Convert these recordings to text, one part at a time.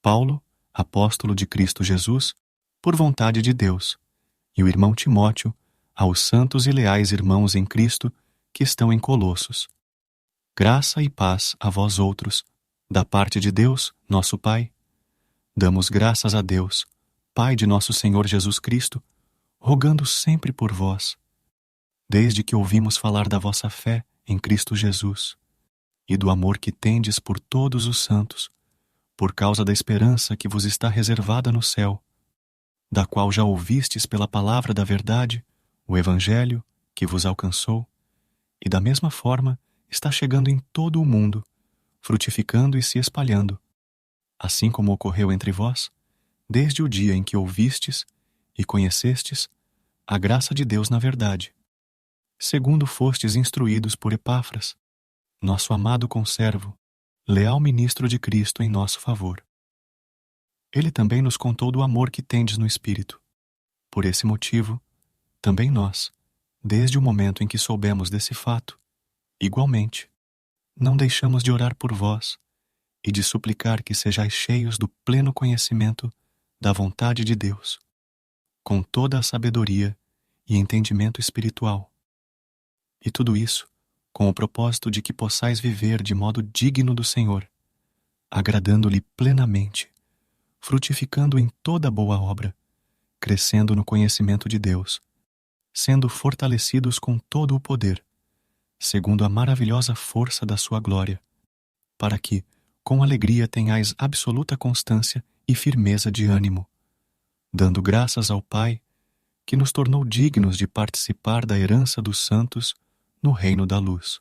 Paulo, apóstolo de Cristo Jesus, por vontade de Deus, e o irmão Timóteo, aos santos e leais irmãos em Cristo que estão em Colossos. Graça e paz a vós outros, da parte de Deus, nosso Pai. Damos graças a Deus, Pai de nosso Senhor Jesus Cristo, rogando sempre por vós, desde que ouvimos falar da vossa fé em Cristo Jesus, e do amor que tendes por todos os santos, por causa da esperança que vos está reservada no céu, da qual já ouvistes pela palavra da verdade, o Evangelho que vos alcançou, e da mesma forma está chegando em todo o mundo, frutificando e se espalhando, assim como ocorreu entre vós, desde o dia em que ouvistes e conhecestes a graça de Deus na verdade, segundo fostes instruídos por Epáfras, nosso amado conservo, leal ministro de Cristo em nosso favor. Ele também nos contou do amor que tendes no Espírito. Por esse motivo, também nós, desde o momento em que soubemos desse fato, igualmente, não deixamos de orar por vós e de suplicar que sejais cheios do pleno conhecimento da vontade de Deus, com toda a sabedoria e entendimento espiritual. E tudo isso com o propósito de que possais viver de modo digno do Senhor, agradando-lhe plenamente, frutificando em toda boa obra, crescendo no conhecimento de Deus, sendo fortalecidos com todo o poder, segundo a maravilhosa força da sua glória, para que, com alegria, tenhais absoluta constância e firmeza de ânimo, dando graças ao Pai, que nos tornou dignos de participar da herança dos santos no reino da luz.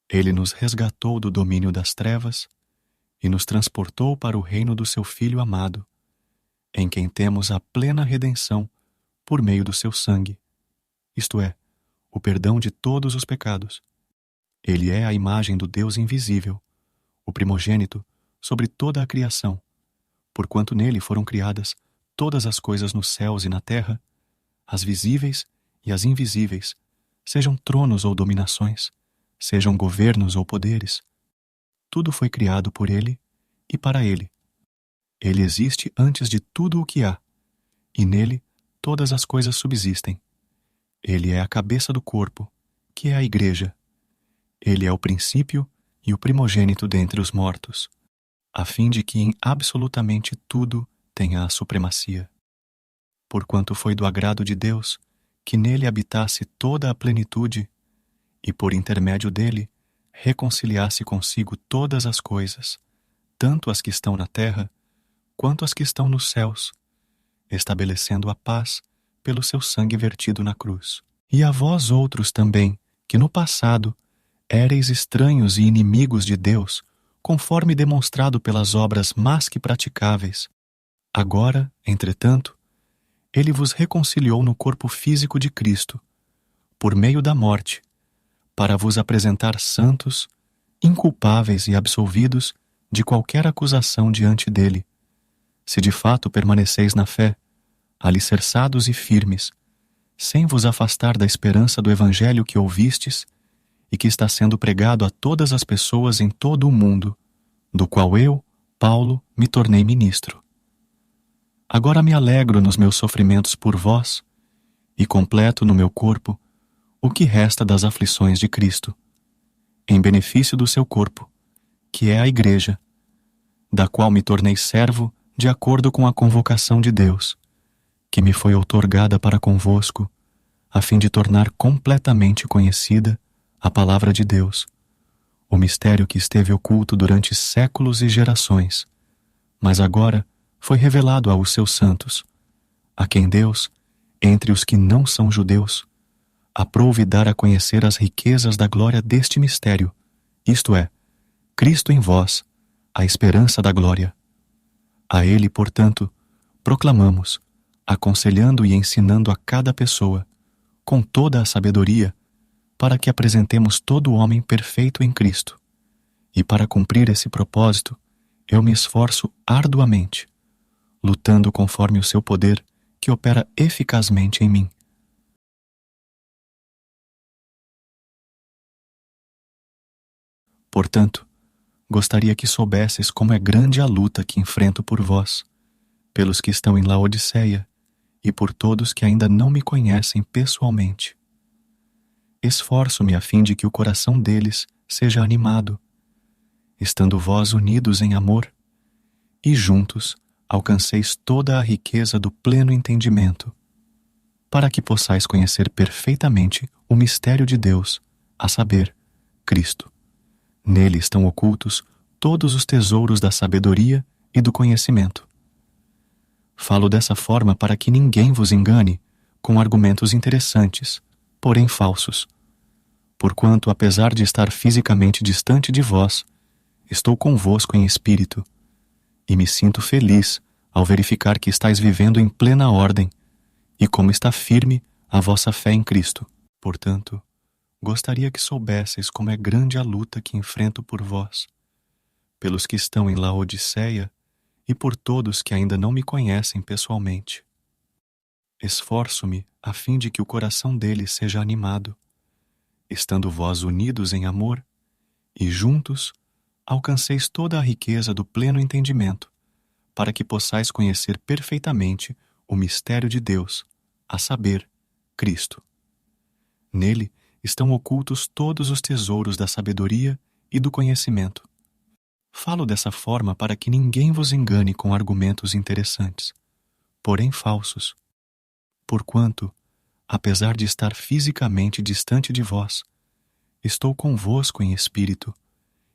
Ele nos resgatou do domínio das trevas e nos transportou para o reino do seu Filho amado, em quem temos a plena redenção por meio do seu sangue, isto é, o perdão de todos os pecados. Ele é a imagem do Deus invisível, o primogênito sobre toda a criação, porquanto nele foram criadas todas as coisas nos céus e na terra, as visíveis e as invisíveis, sejam tronos ou dominações, sejam governos ou poderes. Tudo foi criado por ele e para ele. Ele existe antes de tudo o que há, e nele todas as coisas subsistem. Ele é a cabeça do corpo, que é a Igreja. Ele é o princípio e o primogênito dentre os mortos, a fim de que em absolutamente tudo tenha a supremacia. Porquanto foi do agrado de Deus que nele habitasse toda a plenitude e, por intermédio dele, reconciliasse consigo todas as coisas, tanto as que estão na terra, quanto as que estão nos céus, estabelecendo a paz pelo seu sangue vertido na cruz. E a vós outros também, que no passado éreis estranhos e inimigos de Deus, conforme demonstrado pelas obras más que praticáveis. Agora, entretanto, ele vos reconciliou no corpo físico de Cristo, por meio da morte, para vos apresentar santos, inculpáveis e absolvidos de qualquer acusação diante dele, se de fato permaneceis na fé, alicerçados e firmes, sem vos afastar da esperança do Evangelho que ouvistes e que está sendo pregado a todas as pessoas em todo o mundo, do qual eu, Paulo, me tornei ministro. Agora me alegro nos meus sofrimentos por vós e completo no meu corpo o que resta das aflições de Cristo, em benefício do seu corpo, que é a Igreja, da qual me tornei servo de acordo com a convocação de Deus, que me foi outorgada para convosco, a fim de tornar completamente conhecida a palavra de Deus, o mistério que esteve oculto durante séculos e gerações, mas agora foi revelado aos seus santos, a quem Deus, entre os que não são judeus, aprouve dar a conhecer as riquezas da glória deste mistério, isto é, Cristo em vós, a esperança da glória. A ele, portanto, proclamamos, aconselhando e ensinando a cada pessoa, com toda a sabedoria, para que apresentemos todo o homem perfeito em Cristo. E para cumprir esse propósito, eu me esforço arduamente, lutando conforme o seu poder, que opera eficazmente em mim. Portanto, gostaria que soubesses como é grande a luta que enfrento por vós, pelos que estão em Laodiceia e por todos que ainda não me conhecem pessoalmente. Esforço-me a fim de que o coração deles seja animado, estando vós unidos em amor, e juntos alcanceis toda a riqueza do pleno entendimento, para que possais conhecer perfeitamente o mistério de Deus, a saber, Cristo. Nele estão ocultos todos os tesouros da sabedoria e do conhecimento. Falo dessa forma para que ninguém vos engane com argumentos interessantes, porém falsos. Porquanto, apesar de estar fisicamente distante de vós, estou convosco em espírito, e me sinto feliz ao verificar que estáis vivendo em plena ordem, e como está firme a vossa fé em Cristo. Portanto, gostaria que soubesseis como é grande a luta que enfrento por vós, pelos que estão em Laodiceia e por todos que ainda não me conhecem pessoalmente. Esforço-me a fim de que o coração deles seja animado, estando vós unidos em amor, e juntos alcanceis toda a riqueza do pleno entendimento, para que possais conhecer perfeitamente o mistério de Deus, a saber, Cristo. Nele estão ocultos todos os tesouros da sabedoria e do conhecimento. Falo dessa forma para que ninguém vos engane com argumentos interessantes, porém falsos. Porquanto, apesar de estar fisicamente distante de vós, estou convosco em espírito,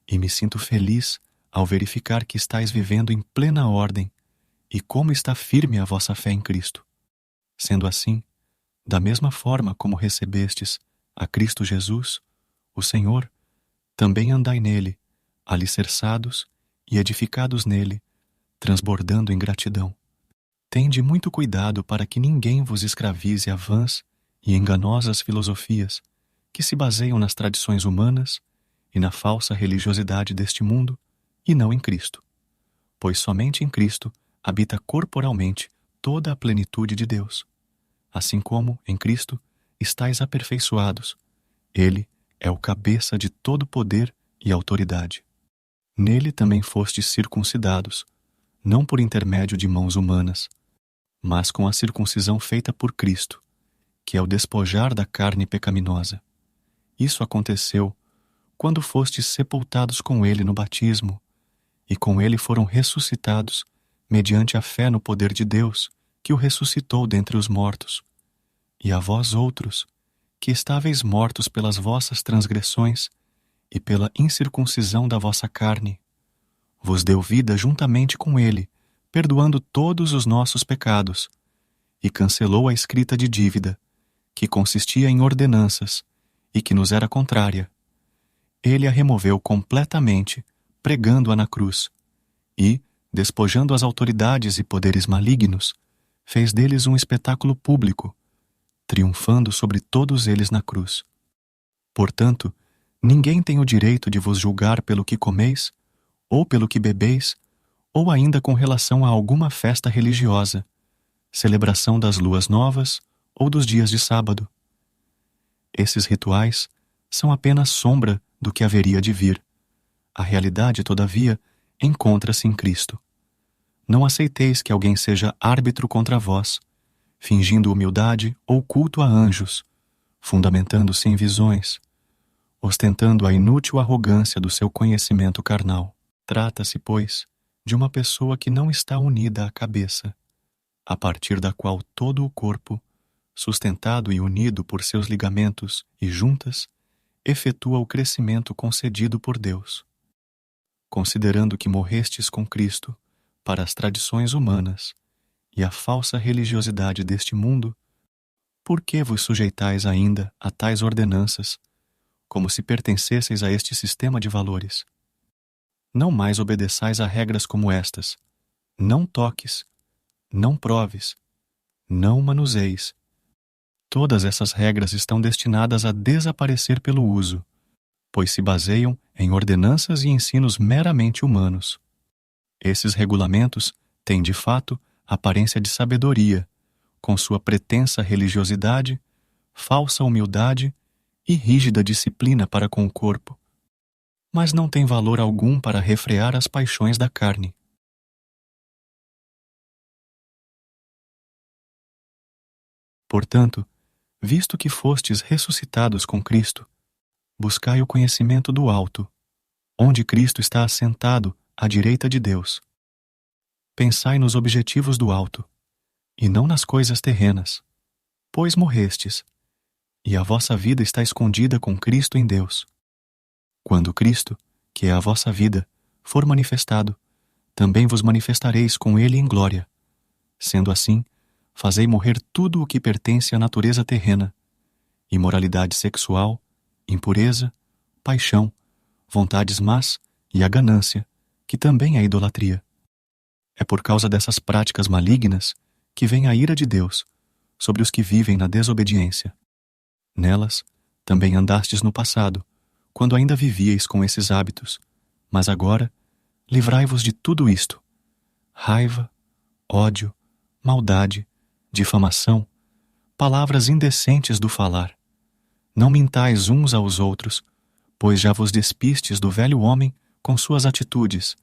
e me sinto feliz ao verificar que estáis vivendo em plena ordem e como está firme a vossa fé em Cristo. Sendo assim, da mesma forma como recebestes a Cristo Jesus, o Senhor, também andai nele, alicerçados e edificados nele, transbordando em gratidão. Tende muito cuidado para que ninguém vos escravize a vãs e enganosas filosofias que se baseiam nas tradições humanas e na falsa religiosidade deste mundo, e não em Cristo. Pois somente em Cristo habita corporalmente toda a plenitude de Deus. Assim como, em Cristo, estáis aperfeiçoados. Ele é o cabeça de todo poder e autoridade. Nele também fostes circuncidados, não por intermédio de mãos humanas, mas com a circuncisão feita por Cristo, que é o despojar da carne pecaminosa. Isso aconteceu quando fostes sepultados com ele no batismo, e com ele foram ressuscitados, mediante a fé no poder de Deus, que o ressuscitou dentre os mortos. E a vós outros, que estáveis mortos pelas vossas transgressões e pela incircuncisão da vossa carne, vos deu vida juntamente com ele, perdoando todos os nossos pecados, e cancelou a escrita de dívida, que consistia em ordenanças, e que nos era contrária. Ele a removeu completamente, pregando-a na cruz, e, despojando as autoridades e poderes malignos, fez deles um espetáculo público, triunfando sobre todos eles na cruz. Portanto, ninguém tem o direito de vos julgar pelo que comeis, ou pelo que bebeis, ou ainda com relação a alguma festa religiosa, celebração das luas novas ou dos dias de sábado. Esses rituais são apenas sombra do que haveria de vir. A realidade, todavia, encontra-se em Cristo. Não aceiteis que alguém seja árbitro contra vós, fingindo humildade ou culto a anjos, fundamentando-se em visões, ostentando a inútil arrogância do seu conhecimento carnal. Trata-se, pois, de uma pessoa que não está unida à cabeça, a partir da qual todo o corpo, sustentado e unido por seus ligamentos e juntas, efetua o crescimento concedido por Deus. Considerando que morrestes com Cristo para as tradições humanas e a falsa religiosidade deste mundo, por que vos sujeitais ainda a tais ordenanças, como se pertencesseis a este sistema de valores? Não mais obedeçais a regras como estas: não toques, não proves, não manuseis. Todas essas regras estão destinadas a desaparecer pelo uso, pois se baseiam em ordenanças e ensinos meramente humanos. Esses regulamentos têm, de fato, aparência de sabedoria, com sua pretensa religiosidade, falsa humildade e rígida disciplina para com o corpo. mas não tem valor algum para refrear as paixões da carne. Portanto, visto que fostes ressuscitados com Cristo, buscai o conhecimento do alto, onde Cristo está assentado à direita de Deus. Pensai nos objetivos do alto, e não nas coisas terrenas, pois morrestes, e a vossa vida está escondida com Cristo em Deus. Quando Cristo, que é a vossa vida, for manifestado, também vos manifestareis com Ele em glória. Sendo assim, fazei morrer tudo o que pertence à natureza terrena: imoralidade sexual, impureza, paixão, vontades más e a ganância, que também é idolatria. É por causa dessas práticas malignas que vem a ira de Deus sobre os que vivem na desobediência. Nelas também andastes no passado, quando ainda vivíeis com esses hábitos, mas agora livrai-vos de tudo isto: raiva, ódio, maldade, difamação, palavras indecentes do falar. Não mintais uns aos outros, pois já vos despistes do velho homem com suas atitudes,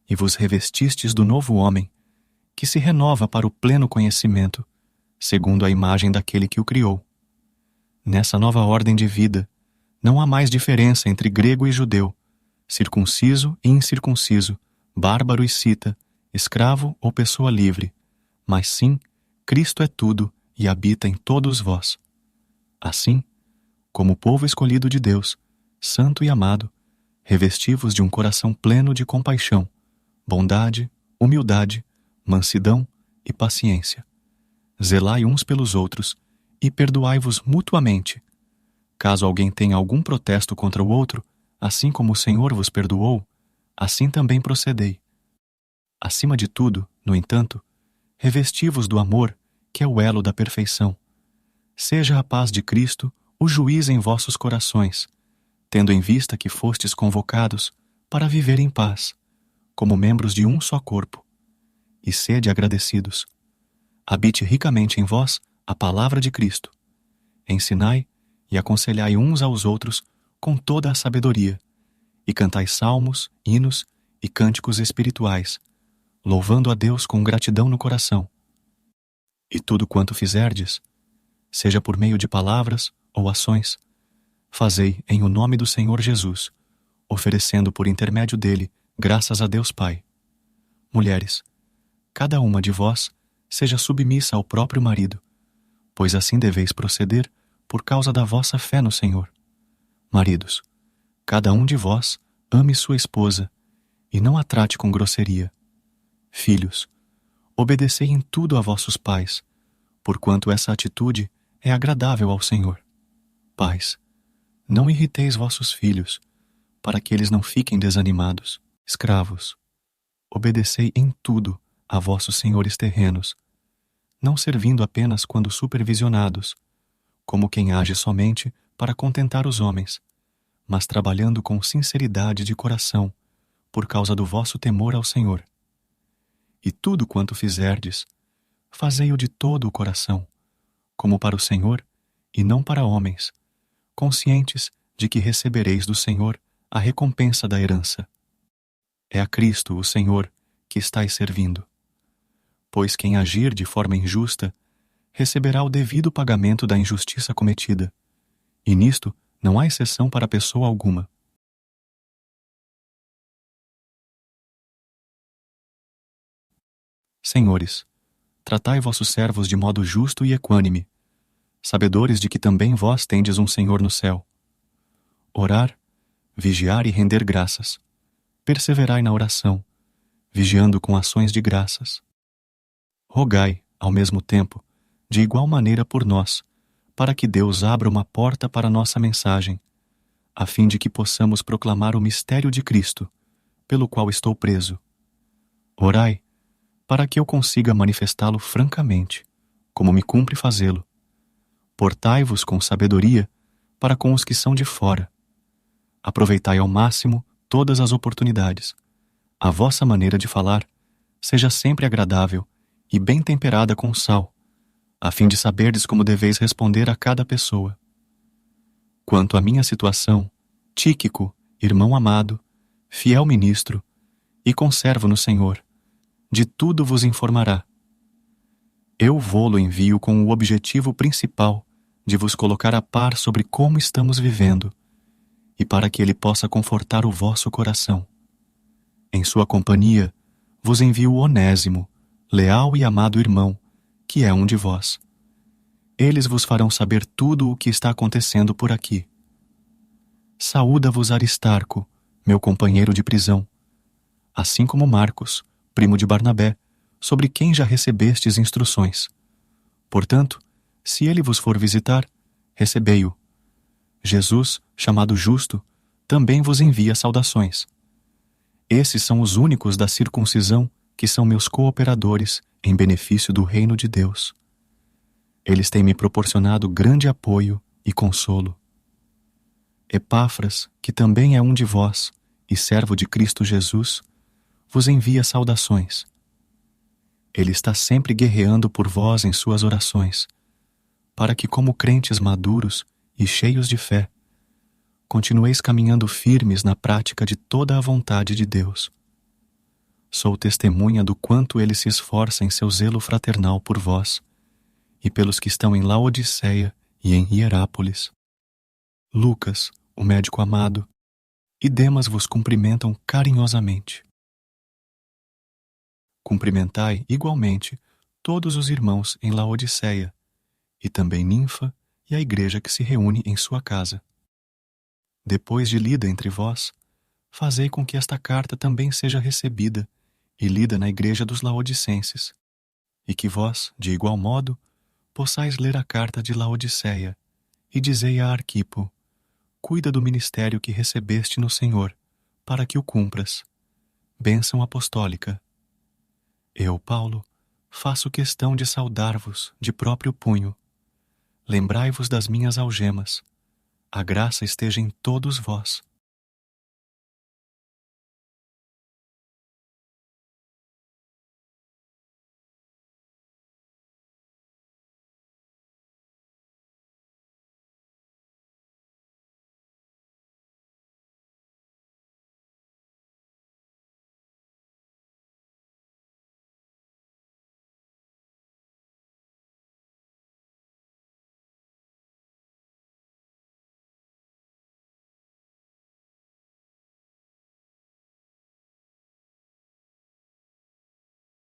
e vos revestistes do novo homem, que se renova para o pleno conhecimento, segundo a imagem daquele que o criou. Nessa nova ordem de vida, não há mais diferença entre grego e judeu, circunciso e incircunciso, bárbaro e cita, escravo ou pessoa livre, mas sim, Cristo é tudo e habita em todos vós. Assim, como povo escolhido de Deus, santo e amado, revesti-vos de um coração pleno de compaixão, bondade, humildade, mansidão e paciência. Zelai uns pelos outros e perdoai-vos mutuamente. Caso alguém tenha algum protesto contra o outro, assim como o Senhor vos perdoou, assim também procedei. Acima de tudo, no entanto, revesti-vos do amor, que é o elo da perfeição. Seja a paz de Cristo o juiz em vossos corações, tendo em vista que fostes convocados para viver em paz, como membros de um só corpo. E sede agradecidos. Habite ricamente em vós a palavra de Cristo. Ensinai e aconselhai uns aos outros com toda a sabedoria, e cantai salmos, hinos e cânticos espirituais, louvando a Deus com gratidão no coração. E tudo quanto fizerdes, seja por meio de palavras ou ações, fazei em o nome do Senhor Jesus, oferecendo por intermédio dele graças a Deus Pai. Mulheres, cada uma de vós seja submissa ao próprio marido, pois assim deveis proceder por causa da vossa fé no Senhor. Maridos, cada um de vós ame sua esposa e não a trate com grosseria. Filhos, obedecei em tudo a vossos pais, porquanto essa atitude é agradável ao Senhor. Pais, não irriteis vossos filhos, para que eles não fiquem desanimados. Escravos, obedecei em tudo a vossos senhores terrenos, não servindo apenas quando supervisionados, como quem age somente para contentar os homens, mas trabalhando com sinceridade de coração, por causa do vosso temor ao Senhor. E tudo quanto fizerdes, fazei-o de todo o coração, como para o Senhor e não para homens, conscientes de que recebereis do Senhor a recompensa da herança. É a Cristo, o Senhor, que estáis servindo. Pois quem agir de forma injusta, receberá o devido pagamento da injustiça cometida, e nisto não há exceção para pessoa alguma. Senhores, tratai vossos servos de modo justo e equânime, sabedores de que também vós tendes um Senhor no céu. Orar, vigiar e render graças. Perseverai na oração, vigiando com ações de graças. Rogai, ao mesmo tempo, de igual maneira por nós, para que Deus abra uma porta para nossa mensagem, a fim de que possamos proclamar o mistério de Cristo, pelo qual estou preso. Orai, para que eu consiga manifestá-lo francamente, como me cumpre fazê-lo. Portai-vos com sabedoria para com os que são de fora. Aproveitai ao máximo todas as oportunidades. A vossa maneira de falar seja sempre agradável e bem temperada com sal, a fim de saberdes como deveis responder a cada pessoa. Quanto à minha situação, Tíquico irmão amado, fiel ministro e conservo no Senhor, de tudo vos informará. Eu vô-lo envio com o objetivo principal de vos colocar a par sobre como estamos vivendo e para que ele possa confortar o vosso coração. Em sua companhia, vos envio Onésimo, leal e amado irmão, que é um de vós. Eles vos farão saber tudo o que está acontecendo por aqui. Saúda-vos Aristarco, meu companheiro de prisão, assim como Marcos, primo de Barnabé, sobre quem já recebestes instruções. Portanto, se ele vos for visitar, recebei-o. Jesus, chamado Justo, também vos envia saudações. Esses são os únicos da circuncisão que são meus cooperadores em benefício do reino de Deus. Eles têm me proporcionado grande apoio e consolo. Epáfras, que também é um de vós e servo de Cristo Jesus, vos envia saudações. Ele está sempre guerreando por vós em suas orações, para que, como crentes maduros e cheios de fé, continueis caminhando firmes na prática de toda a vontade de Deus. Sou testemunha do quanto ele se esforça em seu zelo fraternal por vós e pelos que estão em Laodiceia e em Hierápolis. Lucas, o médico amado, e Demas vos cumprimentam carinhosamente. Cumprimentai igualmente todos os irmãos em Laodiceia, e também Ninfa e a igreja que se reúne em sua casa. Depois de lida entre vós, fazei com que esta carta também seja recebida e lida na igreja dos laodicenses, e que vós, de igual modo, possais ler a carta de Laodiceia, e dizei a Arquipo: cuida do ministério que recebeste no Senhor, para que o cumpras. Bênção apostólica. Eu, Paulo, faço questão de saudar-vos de próprio punho. Lembrai-vos das minhas algemas. A graça esteja em todos vós